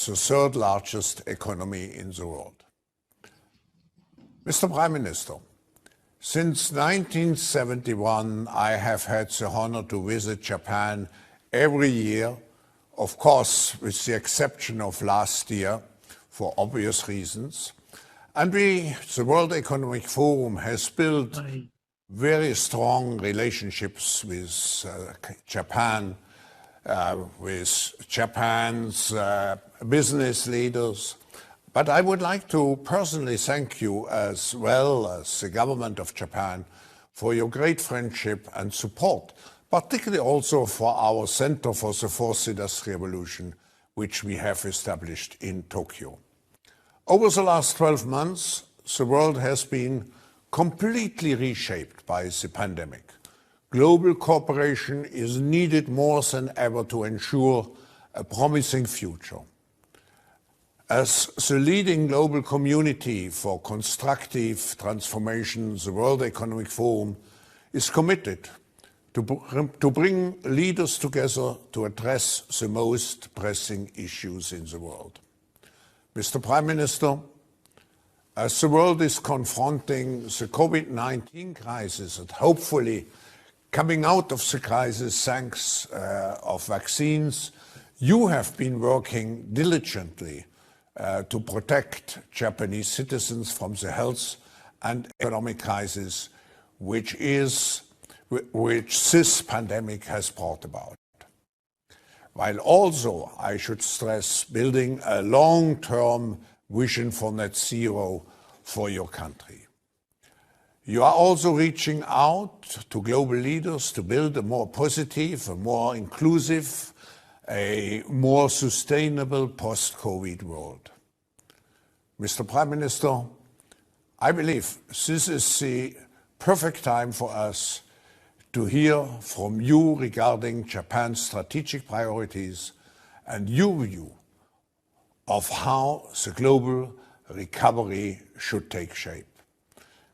the third largest economy in the world. Mr. Prime Minister, since 1971, I have had the honor to visit Japan every year, of course, with the exception of last year, for obvious reasons. And the World Economic Forum has built very strong relationships with Japan, with Japan's business leaders. But I would like to personally thank you, as well as the government of Japan, for your great friendship and support, particularly also for our Center for the Fourth Industrial Revolution, which we have established in Tokyo. Over the last 12 months, the world has been completely reshaped by the pandemic. Global cooperation is needed more than ever to ensure a promising future. As the leading global community for constructive transformation, the World Economic Forum is committed to bring leaders together to address the most pressing issues in the world. Mr. Prime Minister, as the world is confronting the COVID-19 crisis and hopefully coming out of the crisis thanks of vaccines, you have been working diligently to protect Japanese citizens from the health and economic crisis which this pandemic has brought about. While also, I should stress, building a long-term vision for net zero for your country. You are also reaching out to global leaders to build a more positive, a more inclusive, a more sustainable post-COVID world. Mr. Prime Minister, I believe this is the perfect time for us to hear from you regarding Japan's strategic priorities and your view of how the global recovery should take shape.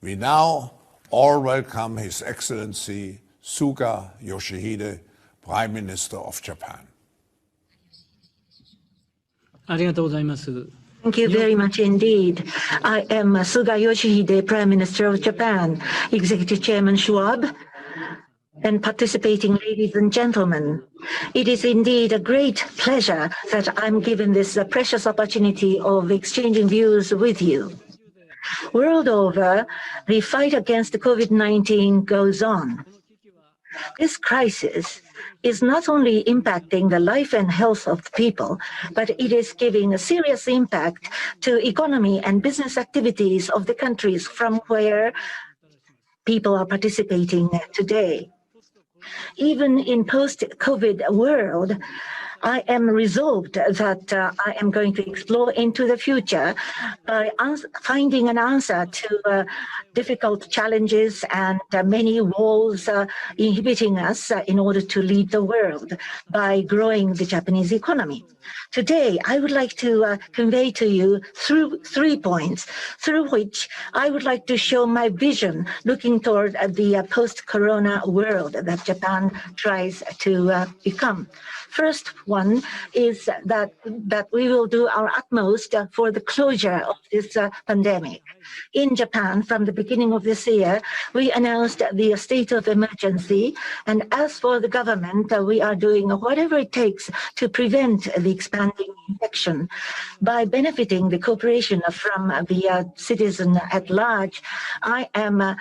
We now all welcome His Excellency Suga Yoshihide, Prime Minister of Japan. Thank you very much indeed. I am Suga Yoshihide, Prime Minister of Japan, Executive Chairman Schwab, and participating ladies and gentlemen. It is indeed a great pleasure that I'm given this precious opportunity of exchanging views with you. World over, the fight against COVID-19 goes on. This crisis is not only impacting the life and health of people, but it is giving a serious impact to economy and business activities of the countries from where people are participating today. Even in post-COVID world, I am resolved that I am going to explore into the future by finding an answer to difficult challenges and many walls inhibiting us in order to lead the world by growing the Japanese economy. Today, I would like to convey to you through 3 points, through which I would like to show my vision looking toward the post-corona world that Japan tries to become. First one is that we will do our utmost for the closure of this pandemic. In Japan, from the beginning of this year, we announced the state of emergency. And as for the government, we are doing whatever it takes to prevent the expanding infection. By benefiting the cooperation from the citizen at large, I am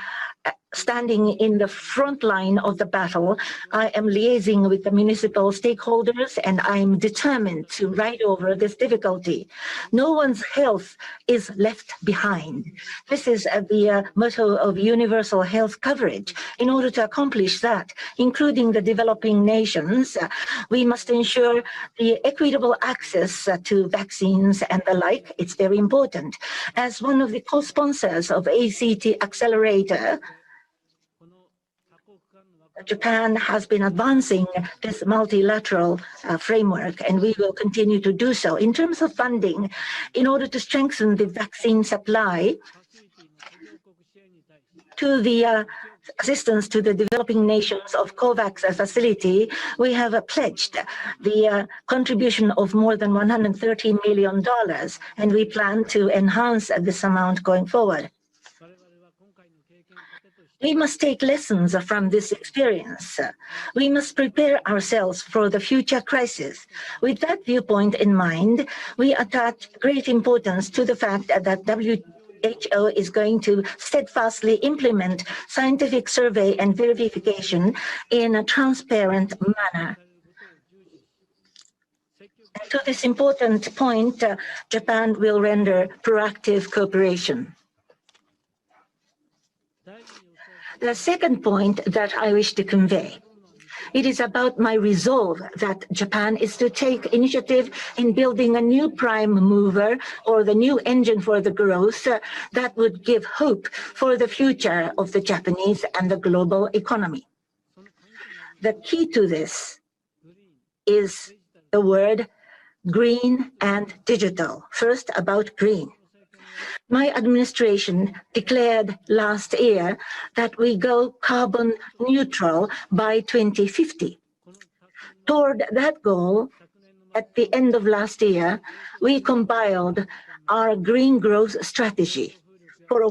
standing in the front line of the battle. I am liaising with the municipal stakeholders, and I am determined to ride over this difficulty. No one's health is left behind. This is the motto of universal health coverage. In order to accomplish that, including the developing nations, we must ensure the equitable access to vaccines and the like. It's very important. As one of the co-sponsors of ACT Accelerator, Japan has been advancing this multilateral framework, and we will continue to do so. In terms of funding, in order to strengthen the vaccine supply to the assistance to the developing nations of COVAX facility, we have pledged the contribution of more than $130 million, and we plan to enhance this amount going forward. We must take lessons from this experience. We must prepare ourselves for the future crisis. With that viewpoint in mind, we attach great importance to the fact that WHO is going to steadfastly implement scientific survey and verification in a transparent manner. And to this important point, Japan will render proactive cooperation. The second point that I wish to convey, it is about my resolve that Japan is to take initiative in building a new prime mover or the new engine for the growth that would give hope for the future of the Japanese and the global economy. The key to this is the word green and digital. First, about green. My administration declared last year that we go carbon neutral by 2050. Toward that goal, at the end of last year, we compiled our green growth strategy, for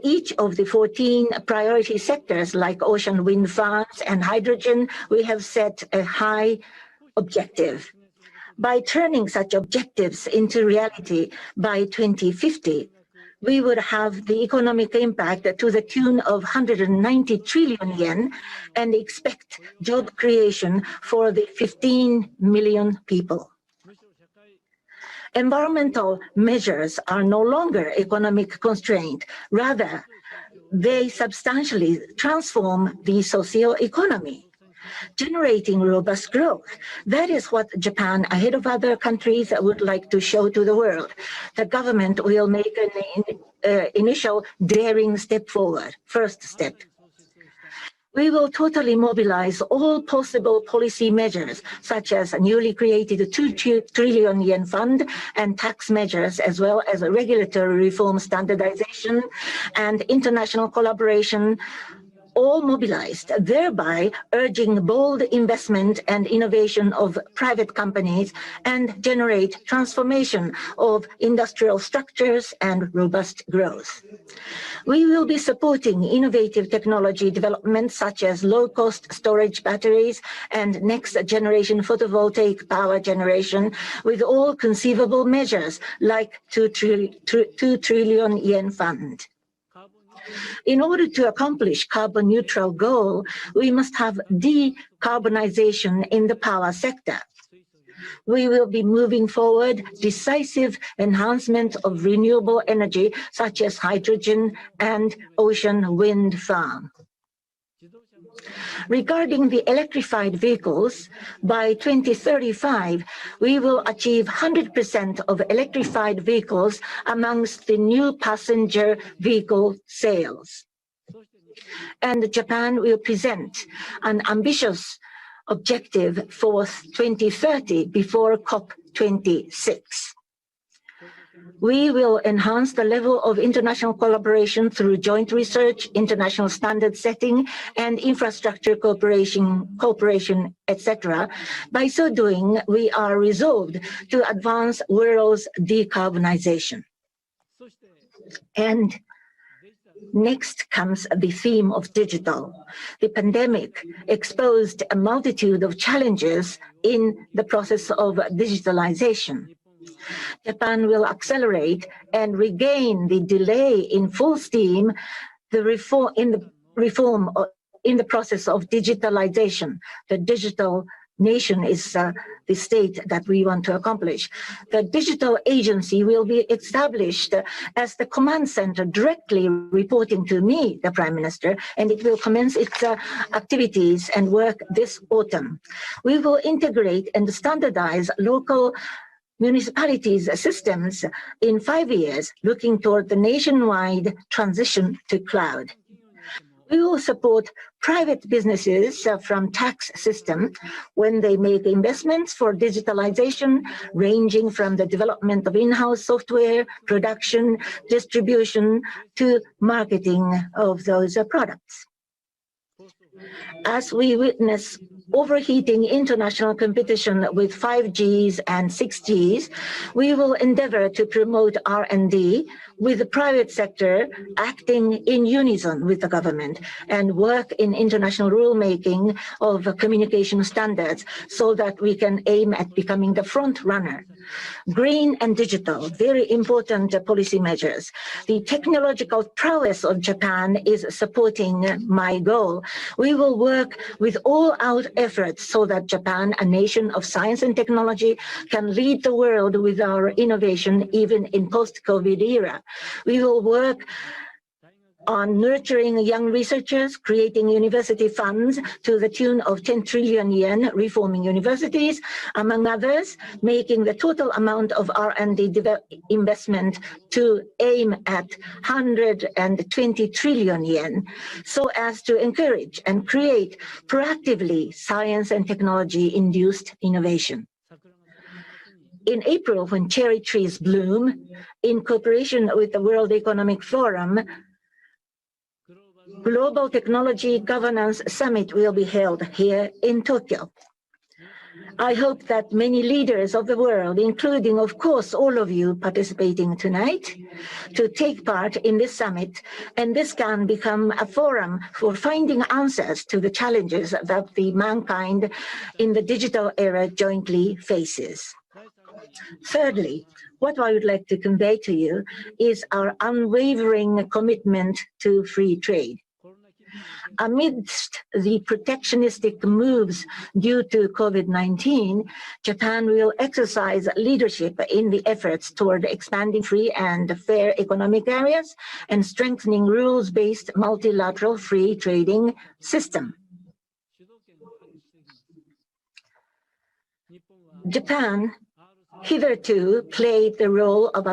each of the 14 priority sectors like ocean wind farms and hydrogen, we have set a high objective. By turning such objectives into reality by 2050, we would have the economic impact to the tune of 190 trillion yen and expect job creation for the 15 million people. Environmental measures are no longer economic constraint. Rather, they substantially transform the socio-economy, generating robust growth. That is what Japan, ahead of other countries, would like to show to the world. The government will make an initial daring step forward, first step. We will totally mobilize all possible policy measures, such as a newly created 2 trillion yen fund and tax measures, as well as a regulatory reform, standardization, and international collaboration, all mobilized, thereby urging bold investment and innovation of private companies and generate transformation of industrial structures and robust growth. We will be supporting innovative technology development such as low-cost storage batteries and next-generation photovoltaic power generation with all conceivable measures like 2 trillion yen fund. In order to accomplish carbon neutral goal, we must have decarbonization in the power sector. We will be moving forward decisive enhancement of renewable energy such as hydrogen and ocean wind farm. Regarding the electrified vehicles, by 2035, we will achieve 100% of electrified vehicles amongst the new passenger vehicle sales. And Japan will present an ambitious objective for 2030 before COP26. We will enhance the level of international collaboration through joint research, international standard setting, and infrastructure cooperation, etc. By so doing, we are resolved to advance world's decarbonization. And next comes the theme of digital. The pandemic exposed a multitude of challenges in the process of digitalization. Japan will accelerate and regain the delay in full steam the reform in the process of digitalization. The digital nation is the state that we want to accomplish. The digital agency will be established as the command center directly reporting to me, the Prime Minister, and it will commence its activities and work this autumn. We will integrate and standardize local municipalities' systems in 5 years, looking toward the nationwide transition to cloud. We will support private businesses from tax system when they make investments for digitalization, ranging from the development of in-house software, production, distribution, to marketing of those products. As we witness overheating international competition with 5Gs and 6Gs, we will endeavor to promote R&D with the private sector acting in unison with the government and work in international rulemaking of communication standards so that we can aim at becoming the front runner. Green and digital, very important policy measures. The technological prowess of Japan is supporting my goal. We will work with all-out efforts so that Japan, a nation of science and technology, can lead the world with our innovation even in post-COVID era. We will work on nurturing young researchers, creating university funds to the tune of 10 trillion yen, reforming universities, among others, making the total amount of R&D investment to aim at 120 trillion yen, so as to encourage and create proactively science and technology-induced innovation. In April, when cherry trees bloom, in cooperation with the World Economic Forum, Global Technology Governance Summit will be held here in Tokyo. I hope that many leaders of the world, including, of course, all of you participating tonight, to take part in this summit, and this can become a forum for finding answers to the challenges that the mankind in the digital era jointly faces. Thirdly, what I would like to convey to you is our unwavering commitment to free trade. Amidst the protectionistic moves due to COVID-19, Japan will exercise leadership in the efforts toward expanding free and fair economic areas and strengthening rules-based multilateral free trading system. Japan hitherto played the role of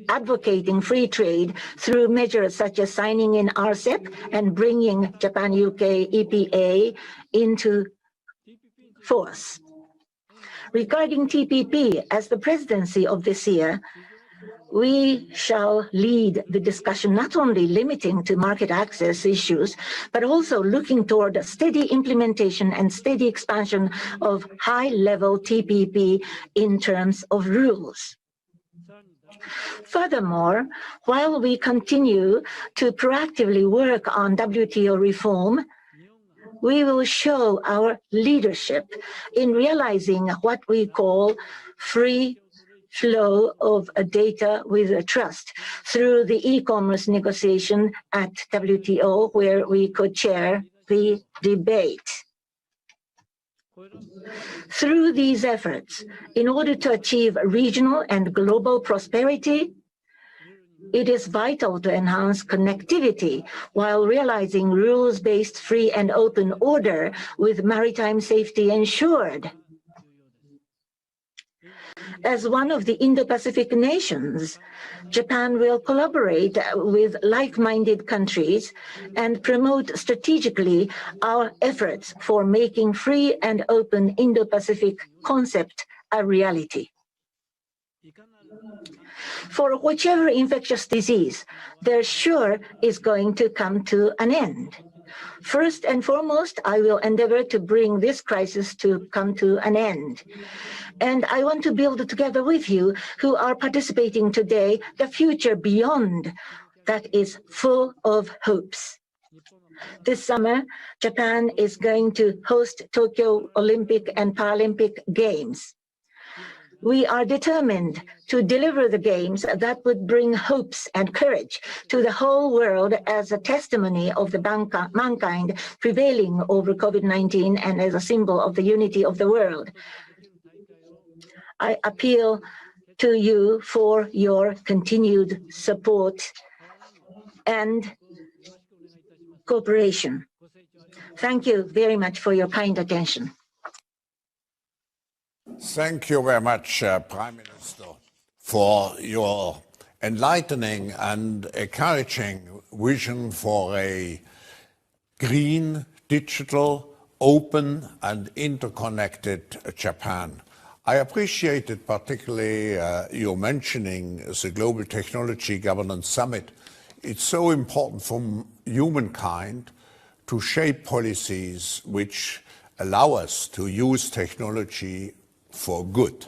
advocating free trade through measures such as signing in RCEP and bringing Japan-UK EPA into force. Regarding TPP, as the presidency of this year, we shall lead the discussion not only limiting to market access issues, but also looking toward a steady implementation and steady expansion of high-level TPP in terms of rules. Furthermore, while we continue to proactively work on WTO reform, we will show our leadership in realizing what we call free flow of data with trust through the e-commerce negotiation at WTO, where we could chair the debate. Through these efforts, in order to achieve regional and global prosperity, it is vital to enhance connectivity while realizing rules-based free and open order with maritime safety ensured. As one of the Indo-Pacific nations, Japan will collaborate with like-minded countries and promote strategically our efforts for making free and open Indo-Pacific concept a reality. For whichever infectious disease, there sure is going to come to an end. First and foremost, I will endeavor to bring this crisis to come to an end. And I want to build together with you who are participating today the future beyond that is full of hopes. This summer, Japan is going to host Tokyo Olympic and Paralympic Games. We are determined to deliver the games that would bring hopes and courage to the whole world as a testimony of the mankind prevailing over COVID-19 and as a symbol of the unity of the world. I appeal to you for your continued support and cooperation. Thank you very much for your kind attention. Thank you very much, Prime Minister, for your enlightening and encouraging vision for a green, digital, open and interconnected Japan. I appreciated particularly your mentioning the Global Technology Governance Summit. It's so important for humankind to shape policies which allow us to use technology for good.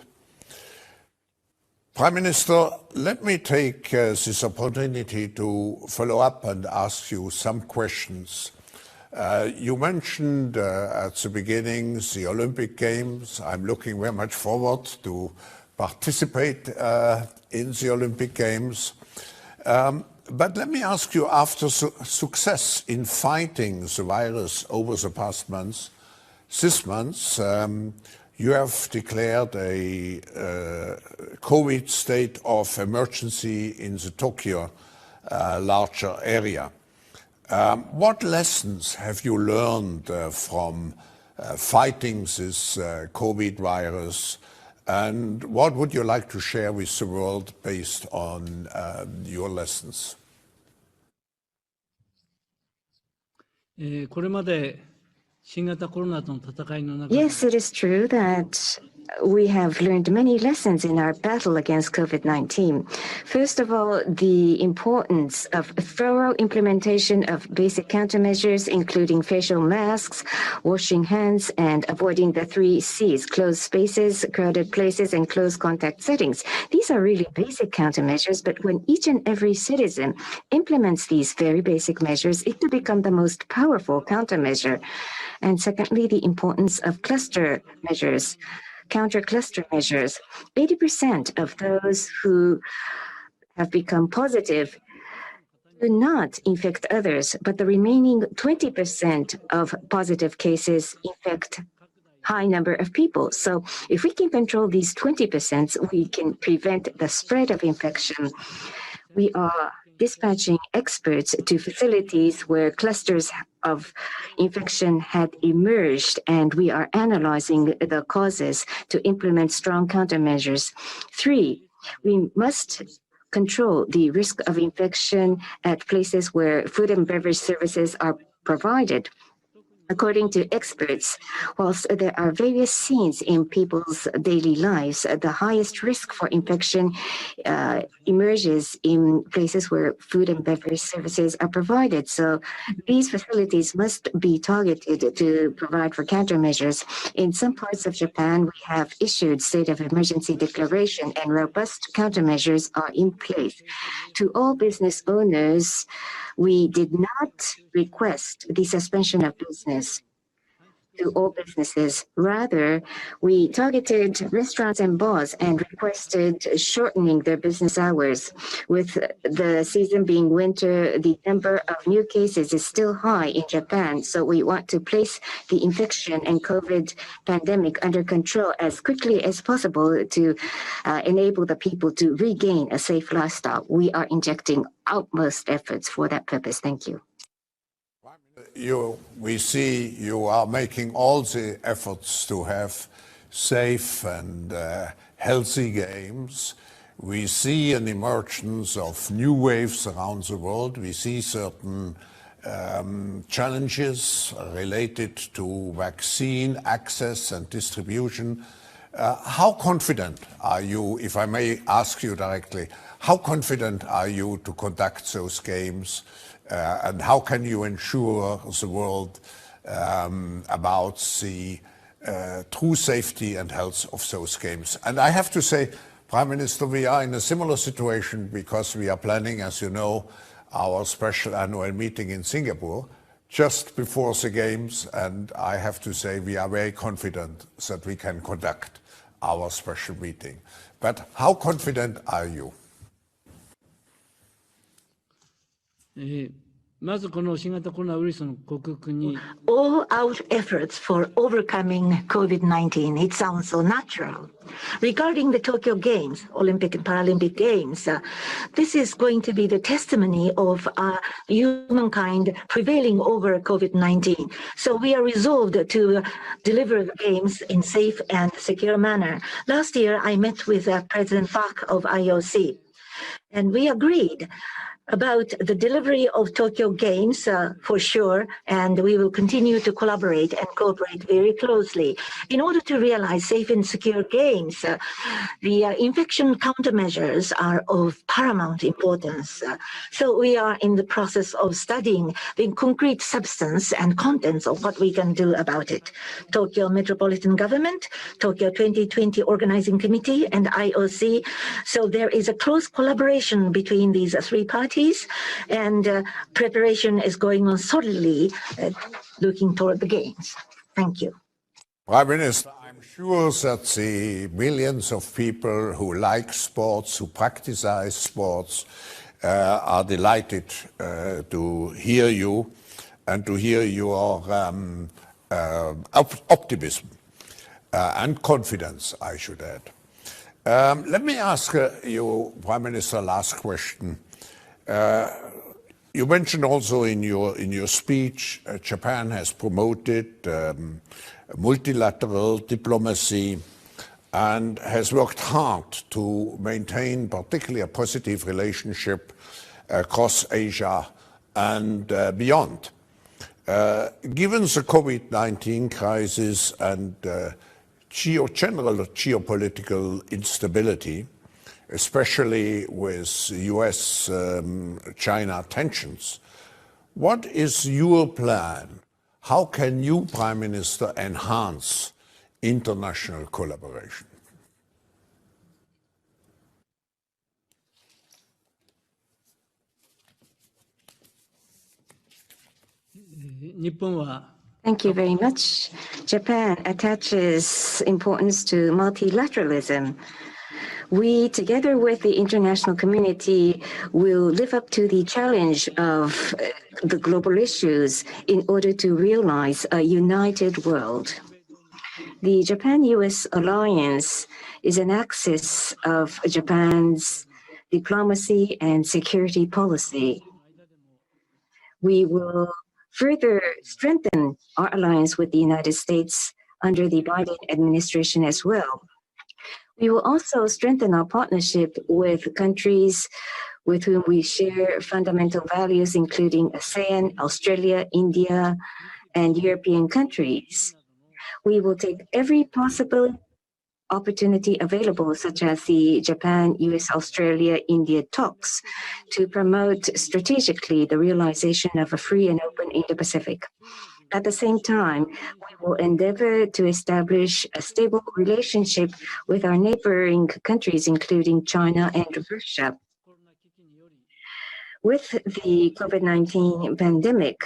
Prime Minister, let me take this opportunity to follow up and ask you some questions. You mentioned at the beginning the Olympic Games. I'm looking very much forward to participate in the Olympic Games. But let me ask you, after success in fighting the virus over the past months, this month, you have declared a COVID state of emergency in the Tokyo larger area. What lessons have you learned from fighting this COVID virus, and what would you like to share with the world based on your lessons? これまで新型コロナとの戦いの中で Yes, it is true that we have learned many lessons in our battle against COVID-19. First of all, the importance of a thorough implementation of basic countermeasures, including facial masks, washing hands, and avoiding the 3 C's: closed spaces, crowded places, and close contact settings. These are really basic countermeasures, but when each and every citizen implements these very basic measures, it will become the most powerful countermeasure. And secondly, the importance of cluster measures, counter-cluster measures. 80% of those who have become positive do not infect others, but the remaining 20% of positive cases infect high number of people. So if we can control these 20%, we can prevent the spread of infection. We are dispatching experts to facilities where clusters of infection had emerged, and we are analyzing the causes to implement strong countermeasures. 3, we must control the risk of infection at places where food and beverage services are provided. According to experts, whilst there are various scenes in people's daily lives, the highest risk for infection emerges in places where food and beverage services are provided. So these facilities must be targeted to provide for countermeasures. In some parts of Japan, we have issued state of emergency declaration, and robust countermeasures are in place. To all business owners, we did not request the suspension of business to all businesses. Rather, we targeted restaurants and bars and requested shortening their business hours. With the season being winter, the number of new cases is still high in Japan, so we want to place the infection and COVID pandemic under control as quickly as possible to enable the people to regain a safe lifestyle. We are injecting utmost efforts for that purpose. Thank you. We see you are making all the efforts to have safe and healthy games. We see an emergence of new waves around the world. We see certain challenges related to vaccine access and distribution. How confident are you, if I may ask you directly, how confident are you to conduct those games? And how can you ensure the world about the true safety and health of those games? And I have to say, Prime Minister, we are in a similar situation because we are planning, as you know, our special annual meeting in Singapore just before the games. And I have to say, we are very confident that we can conduct our special meeting. But how confident are you? まずこの新型コロナウイルスの克服に All our efforts for overcoming COVID-19, it sounds so natural. Regarding the Tokyo Games, Olympic and Paralympic Games, this is going to be the testimony of humankind prevailing over COVID-19. So we are resolved to deliver the games in safe and secure manner. Last year, I met with President Park of IOC, and we agreed about the delivery of Tokyo Games, for sure, and we will continue to collaborate and cooperate very closely. In order to realize safe and secure games, the infection countermeasures are of paramount importance. So we are in the process of studying the concrete substance and contents of what we can do about it. Tokyo Metropolitan Government, Tokyo 2020 Organizing Committee, and IOC. So there is a close collaboration between these three parties, and preparation is going on solidly, looking toward the games. Thank you. Prime Minister, I'm sure that the millions of people who like sports, who practice sports, are delighted to hear you and to hear your optimism and confidence, I should add. Let me ask you, Prime Minister, last question. You mentioned also in your speech, Japan has promoted multilateral diplomacy and has worked hard to maintain particularly a positive relationship across Asia and beyond. Given the COVID-19 crisis and general geopolitical instability, especially with US-China tensions, what is your plan? How can you, Prime Minister, enhance international collaboration? Thank you very much. Japan attaches importance to multilateralism. We, together with the international community, will live up to the challenge of the global issues in order to realize a united world. The Japan-US alliance is an axis of Japan's diplomacy and security policy. We will further strengthen our alliance with the United States under the Biden administration as well. We will also strengthen our partnership with countries with whom we share fundamental values, including ASEAN, Australia, India, and European countries. We will take every possible opportunity available, such as the Japan, US, Australia, India talks, to promote strategically the realization of a free and open Indo-Pacific. At the same time, we will endeavor to establish a stable relationship with our neighboring countries, including China and Russia. With the COVID-19 pandemic,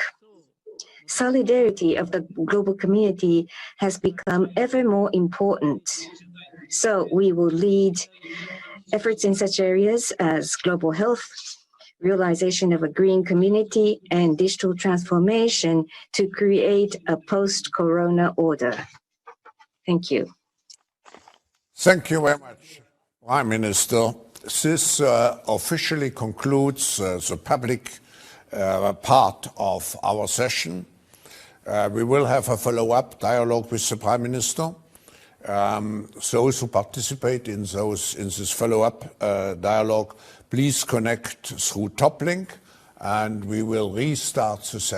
solidarity of the global community has become ever more important. So we will lead efforts in such areas as global health, realization of a green community, and digital transformation to create a post-corona order. Thank you. Thank you very much, Prime Minister. This officially concludes the public part of our session. We will have a follow-up dialogue with the Prime Minister. Those who participate in this follow-up dialogue, please connect through Top Link, and we will restart the session.